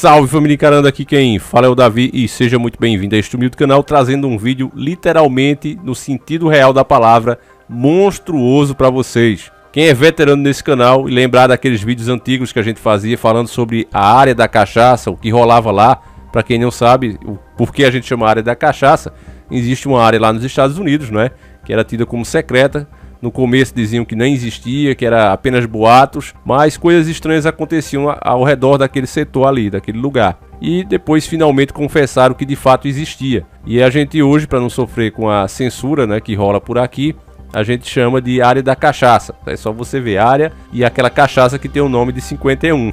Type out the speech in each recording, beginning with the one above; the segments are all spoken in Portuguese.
Salve família encarando, aqui quem fala é o Davi e seja muito bem-vindo a este humilde canal, trazendo um vídeo literalmente no sentido real da palavra, monstruoso para vocês. Quem é veterano nesse canal e lembrar daqueles vídeos antigos que a gente fazia falando sobre a área da cachaça, o que rolava lá, para quem não sabe o porquê a gente chama área da cachaça, existe uma área lá nos Estados Unidos, não é? Que era tida como secreta. No começo diziam que nem existia, que era apenas boatos, mas coisas estranhas aconteciam ao redor daquele setor ali, daquele lugar. E depois finalmente confessaram que de fato existia. E a gente hoje, para não sofrer com a censura, né, que rola por aqui, a gente chama de área da cachaça. É só você ver área e aquela cachaça que tem o nome de 51.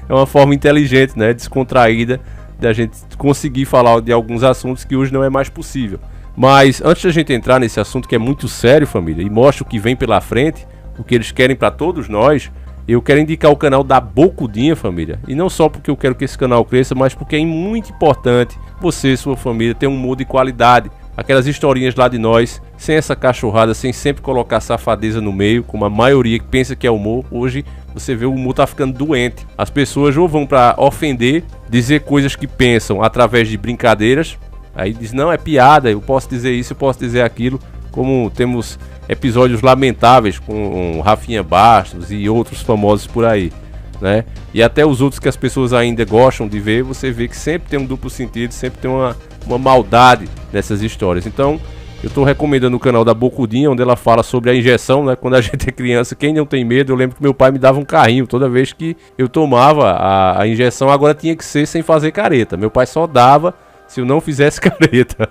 É uma forma inteligente, né, descontraída, da gente conseguir falar de alguns assuntos que hoje não é mais possível. Mas antes da gente entrar nesse assunto que é muito sério, família, e mostra o que vem pela frente, o que eles querem para todos nós, eu quero indicar o canal da Bocudinha, família. E não só porque eu quero que esse canal cresça, mas porque é muito importante você e sua família ter um humor de qualidade. Aquelas historinhas lá de nós, sem essa cachorrada, sem sempre colocar safadeza no meio, como a maioria que pensa que é humor. Hoje você vê o humor tá ficando doente. As pessoas ou vão para ofender, dizer coisas que pensam através de brincadeiras. Aí diz, não, é piada, eu posso dizer isso, eu posso dizer aquilo. Como temos episódios lamentáveis com Rafinha Bastos e outros famosos por aí, né? E até os outros que as pessoas ainda gostam de ver, você vê que sempre tem um duplo sentido, sempre tem uma maldade nessas histórias. Então, eu estou recomendando o canal da Bocudinha, onde ela fala sobre a injeção, né? Quando a gente é criança, quem não tem medo, eu lembro que meu pai me dava um carrinho toda vez que eu tomava a injeção. Agora tinha que ser sem fazer careta, meu pai só dava se eu não fizesse careta.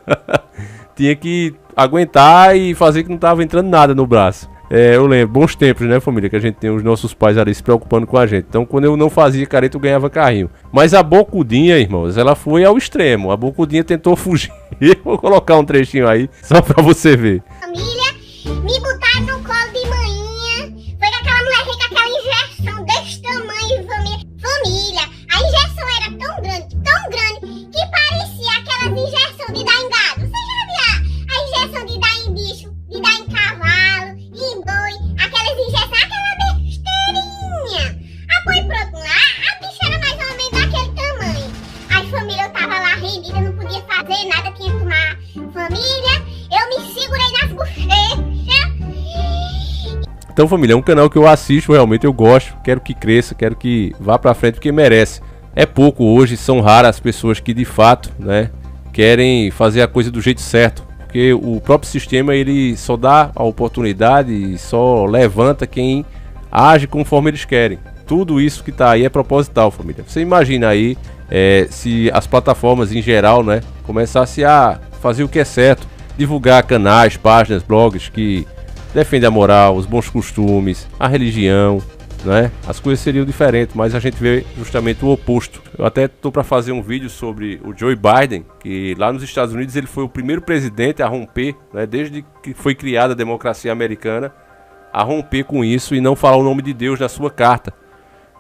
Tinha que aguentar e fazer que não estava entrando nada no braço. Eu lembro, bons tempos, né, família? Que a gente tem os nossos pais ali se preocupando com a gente. Então, quando eu não fazia careta, eu ganhava carrinho. Mas a Bocudinha, irmãos, ela foi ao extremo. A Bocudinha tentou fugir. Vou colocar um trechinho aí, só pra você ver. Família, me botaram no colo de manhã. Foi com aquela mulher com aquela injeção desse tamanho, família. A injeção era tão grande, que parecia aquelas injeções de dar em gado. Você já viu a injeção de dar em bicho, de dar em cavalo, em boi, aquelas injeções, aquela besteirinha. Foi pronto lá, a bicha era mais ou menos daquele tamanho. Aí família, eu tava lá rendida, não podia fazer nada, tinha que tomar. Família, eu me segurei nas bochechas. Então, família, é um canal que eu assisto, realmente eu gosto, quero que cresça, quero que vá pra frente, porque merece. É pouco hoje, são raras as pessoas que de fato, né, querem fazer a coisa do jeito certo. Porque o próprio sistema, ele só dá a oportunidade e só levanta quem age conforme eles querem. Tudo isso que tá aí é proposital, família. Você imagina aí, se as plataformas em geral, né, começassem a fazer o que é certo, divulgar canais, páginas, blogs que defendem a moral, os bons costumes, a religião, né? As coisas seriam diferentes, mas a gente vê justamente o oposto. Eu até tô para fazer um vídeo sobre o Joe Biden, que lá nos Estados Unidos ele foi o primeiro presidente a romper, né, desde que foi criada a democracia americana, a romper com isso e não falar o nome de Deus na sua carta.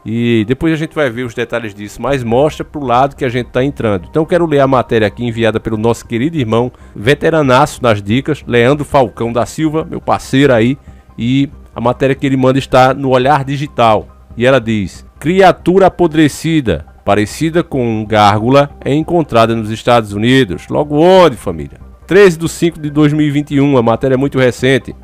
E depois a gente vai ver os detalhes disso, mas mostra pro lado que a gente tá entrando. Então eu quero ler a matéria aqui enviada pelo nosso querido irmão, veteranaço nas dicas, Leandro Falcão da Silva, meu parceiro aí, e a matéria que ele manda está no Olhar Digital. E ela diz: criatura apodrecida, parecida com um gárgula, é encontrada nos Estados Unidos. Logo onde, família? 13/5/2021, a matéria é muito recente.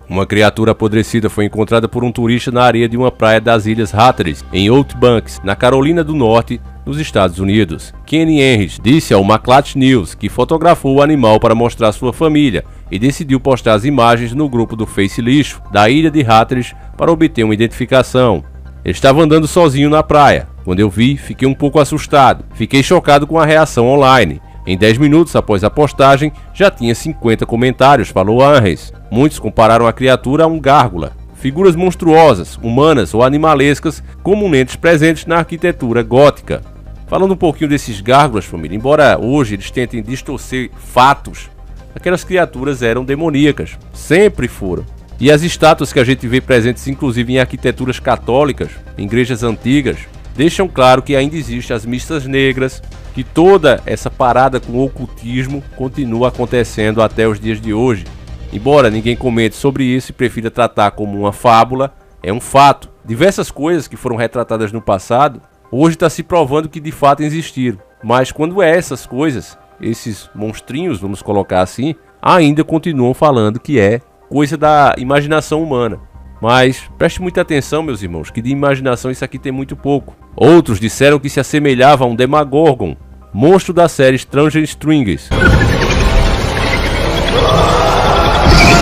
Uma criatura apodrecida foi encontrada por um turista na areia de uma praia das Ilhas Hatteras, em Outbanks, na Carolina do Norte, nos Estados Unidos. Kenny Henrys disse ao Maclat News que fotografou o animal para mostrar à sua família e decidiu postar as imagens no grupo do Face Lixo da ilha de Hatteras para obter uma identificação. Ele estava andando sozinho na praia. Quando eu vi, fiquei um pouco assustado. Fiquei chocado com a reação online. Em 10 minutos após a postagem, já tinha 50 comentários, falou Henrys. Muitos compararam a criatura a um gárgula. Figuras monstruosas, humanas ou animalescas, comumente presentes na arquitetura gótica. Falando um pouquinho desses gárgulas, família, embora hoje eles tentem distorcer fatos, aquelas criaturas eram demoníacas, sempre foram. E as estátuas que a gente vê presentes inclusive em arquiteturas católicas, em igrejas antigas, deixam claro que ainda existem as missas negras, que toda essa parada com o ocultismo continua acontecendo até os dias de hoje. Embora ninguém comente sobre isso e prefira tratar como uma fábula, é um fato. Diversas coisas que foram retratadas no passado, hoje está se provando que de fato existiram. Mas quando é essas coisas, esses monstrinhos, vamos colocar assim, ainda continuam falando que é coisa da imaginação humana. Mas preste muita atenção, meus irmãos, que de imaginação isso aqui tem muito pouco. Outros disseram que se assemelhava a um Demogorgon, monstro da série Stranger Things,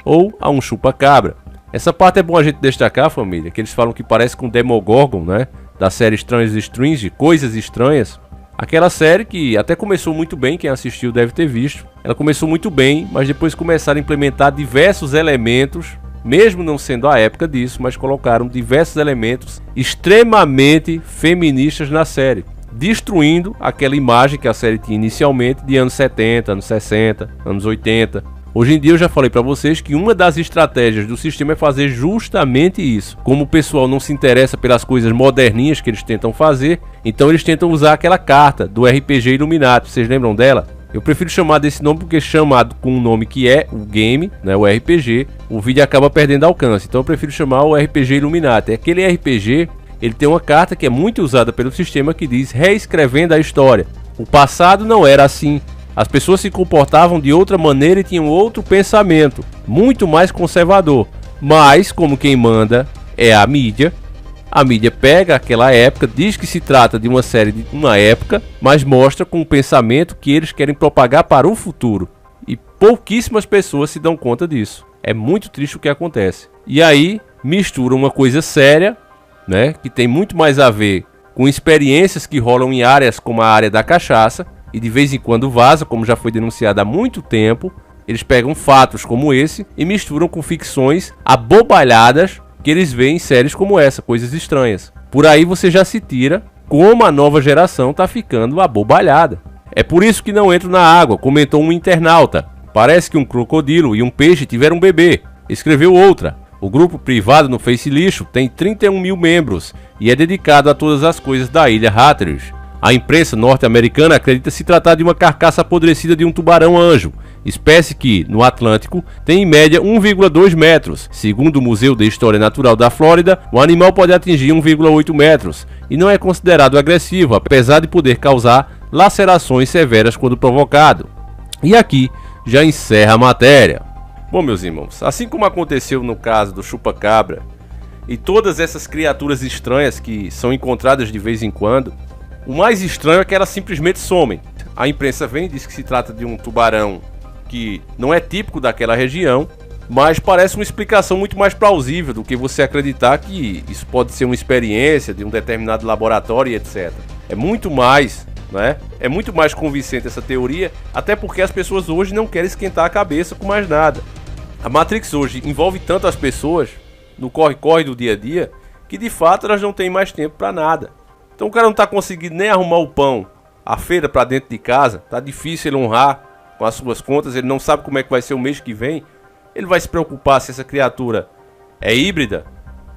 ou a um chupa-cabra. Essa parte é bom a gente destacar, família, que eles falam que parece com Demogorgon, né? Da série Stranger Things, Coisas Estranhas. Aquela série que até começou muito bem, quem assistiu deve ter visto. Ela começou muito bem, mas depois começaram a implementar diversos elementos, mesmo não sendo a época disso, mas colocaram diversos elementos extremamente feministas na série, destruindo aquela imagem que a série tinha inicialmente de anos 70, anos 60, anos 80. Hoje em dia eu já falei para vocês que uma das estratégias do sistema é fazer justamente isso. Como o pessoal não se interessa pelas coisas moderninhas que eles tentam fazer, então eles tentam usar aquela carta do RPG Illuminati. Vocês lembram dela? Eu prefiro chamar desse nome porque chamado com o nome que é o game, né, o RPG, o vídeo acaba perdendo alcance. Então eu prefiro chamar o RPG Illuminati. Aquele RPG, ele tem uma carta que é muito usada pelo sistema que diz reescrevendo a história. O passado não era assim. As pessoas se comportavam de outra maneira e tinham outro pensamento, muito mais conservador. Mas, como quem manda é a mídia pega aquela época, diz que se trata de uma série de uma época, mas mostra com o pensamento que eles querem propagar para o futuro. E pouquíssimas pessoas se dão conta disso. É muito triste o que acontece. E aí, mistura uma coisa séria, né, que tem muito mais a ver com experiências que rolam em áreas como a área da cachaça, e de vez em quando vaza, como já foi denunciado há muito tempo. Eles pegam fatos como esse e misturam com ficções abobalhadas que eles veem em séries como essa, Coisas Estranhas. Por aí você já se tira como a nova geração está ficando abobalhada. É por isso que não entro na água, comentou um internauta. Parece que um crocodilo e um peixe tiveram um bebê, escreveu outra. O grupo privado no Face Lixo tem 31 mil membros e é dedicado a todas as coisas da ilha Hatteras. A imprensa norte-americana acredita se tratar de uma carcaça apodrecida de um tubarão-anjo, espécie que, no Atlântico, tem em média 1,2 metros. Segundo o Museu de História Natural da Flórida, o animal pode atingir 1,8 metros e não é considerado agressivo, apesar de poder causar lacerações severas quando provocado. E aqui já encerra a matéria. Bom, meus irmãos, assim como aconteceu no caso do chupa-cabra e todas essas criaturas estranhas que são encontradas de vez em quando, o mais estranho é que elas simplesmente somem. A imprensa vem e diz que se trata de um tubarão que não é típico daquela região, mas parece uma explicação muito mais plausível do que você acreditar que isso pode ser uma experiência de um determinado laboratório e etc. É muito mais, né? É muito mais convincente essa teoria, até porque as pessoas hoje não querem esquentar a cabeça com mais nada. A Matrix hoje envolve tanto as pessoas no corre-corre do dia a dia que de fato elas não têm mais tempo para nada. Então o cara não está conseguindo nem arrumar o pão, a feira para dentro de casa, tá difícil ele honrar com as suas contas, ele não sabe como é que vai ser o mês que vem. Ele vai se preocupar se essa criatura é híbrida,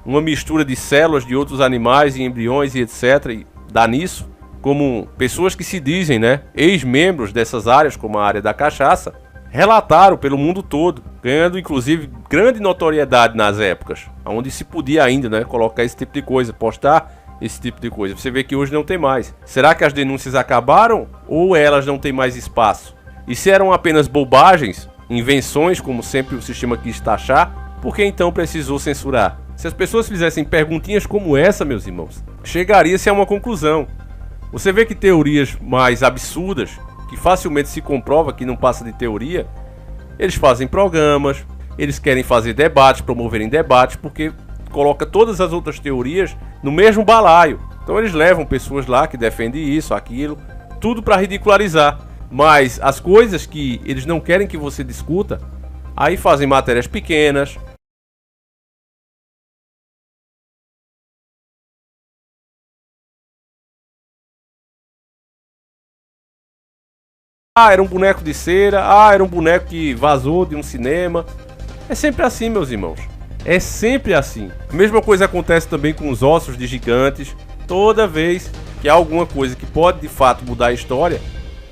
uma mistura de células de outros animais e embriões e etc. E dá nisso, como pessoas que se dizem, né, ex-membros dessas áreas, como a área da cachaça, relataram pelo mundo todo, ganhando inclusive grande notoriedade nas épocas, onde se podia ainda, né, colocar esse tipo de coisa, postar esse tipo de coisa. Você vê que hoje não tem mais. Será que as denúncias acabaram ou elas não têm mais espaço? E se eram apenas bobagens, invenções, como sempre o sistema quis taxar, por que então precisou censurar? Se as pessoas fizessem perguntinhas como essa, meus irmãos, chegaria-se a uma conclusão. Você vê que teorias mais absurdas, que facilmente se comprova que não passa de teoria, eles fazem programas, eles querem fazer debates, promoverem debates, porque coloca todas as outras teorias no mesmo balaio. Então eles levam pessoas lá que defendem isso, aquilo, tudo para ridicularizar. Mas as coisas que eles não querem que você discuta, aí fazem matérias pequenas. Ah, era um boneco de cera. Ah, era um boneco que vazou de um cinema. É sempre assim, meus irmãos. É sempre assim. A mesma coisa acontece também com os ossos de gigantes. Toda vez que há alguma coisa que pode de fato mudar a história,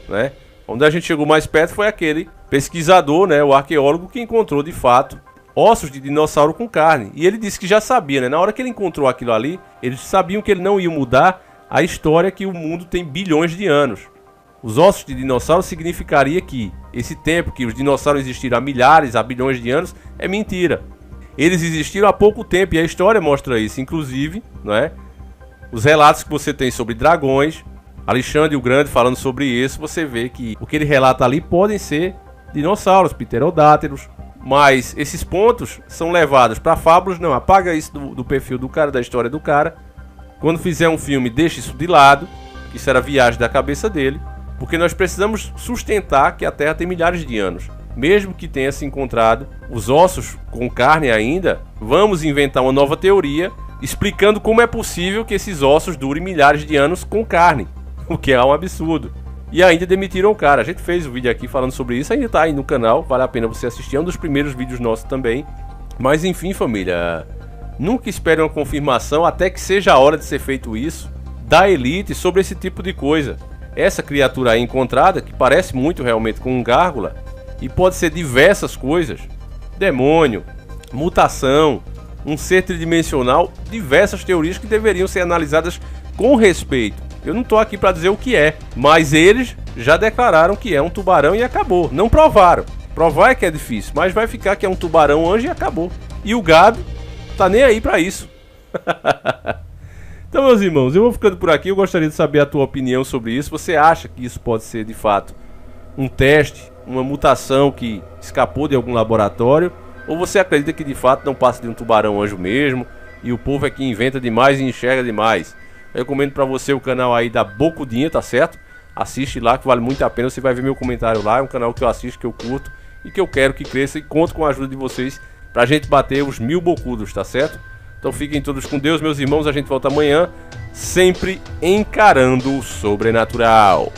né? Onde a gente chegou mais perto foi aquele pesquisador, né, o arqueólogo, que encontrou de fato ossos de dinossauro com carne. E ele disse que já sabia, né? Na hora que ele encontrou aquilo ali, eles sabiam que ele não ia mudar a história que o mundo tem bilhões de anos. Os ossos de dinossauro significaria que esse tempo que os dinossauros existiram há milhares, há bilhões de anos, é mentira. Eles existiram há pouco tempo e a história mostra isso. Inclusive, não é? Os relatos que você tem sobre dragões, Alexandre o Grande falando sobre isso, você vê que o que ele relata ali podem ser dinossauros, pterodáteros. Mas esses pontos são levados para fábulas. Não, apaga isso do perfil do cara, da história do cara. Quando fizer um filme, deixa isso de lado. Isso era viagem da cabeça dele. Porque nós precisamos sustentar que a Terra tem milhares de anos. Mesmo que tenha se encontrado os ossos com carne ainda, vamos inventar uma nova teoria explicando como é possível que esses ossos durem milhares de anos com carne. O que é um absurdo. E ainda demitiram o cara. A gente fez um vídeo aqui falando sobre isso, ainda tá aí no canal, vale a pena você assistir, é um dos primeiros vídeos nossos também. Mas enfim, família, nunca espere uma confirmação até que seja a hora de ser feito isso da elite sobre esse tipo de coisa. Essa criatura aí encontrada, que parece muito realmente com um gárgula, e pode ser diversas coisas, demônio, mutação, um ser tridimensional, diversas teorias que deveriam ser analisadas com respeito. Eu não tô aqui para dizer o que é, mas eles já declararam que é um tubarão e acabou. Não provaram. Provar é que é difícil, mas vai ficar que é um tubarão anjo e acabou. E o gado tá nem aí para isso. Então, meus irmãos, eu vou ficando por aqui. Eu gostaria de saber a tua opinião sobre isso. Você acha que isso pode ser, de fato, um teste, uma mutação que escapou de algum laboratório? Ou você acredita que, de fato, não passa de um tubarão anjo mesmo e o povo é que inventa demais e enxerga demais? Eu recomendo pra você o canal aí da Bocudinha, tá certo? Assiste lá que vale muito a pena, você vai ver meu comentário lá. É um canal que eu assisto, que eu curto e que eu quero que cresça, e conto com a ajuda de vocês pra gente bater os 1000 bocudos, tá certo? Então fiquem todos com Deus, meus irmãos, a gente volta amanhã, sempre encarando o sobrenatural.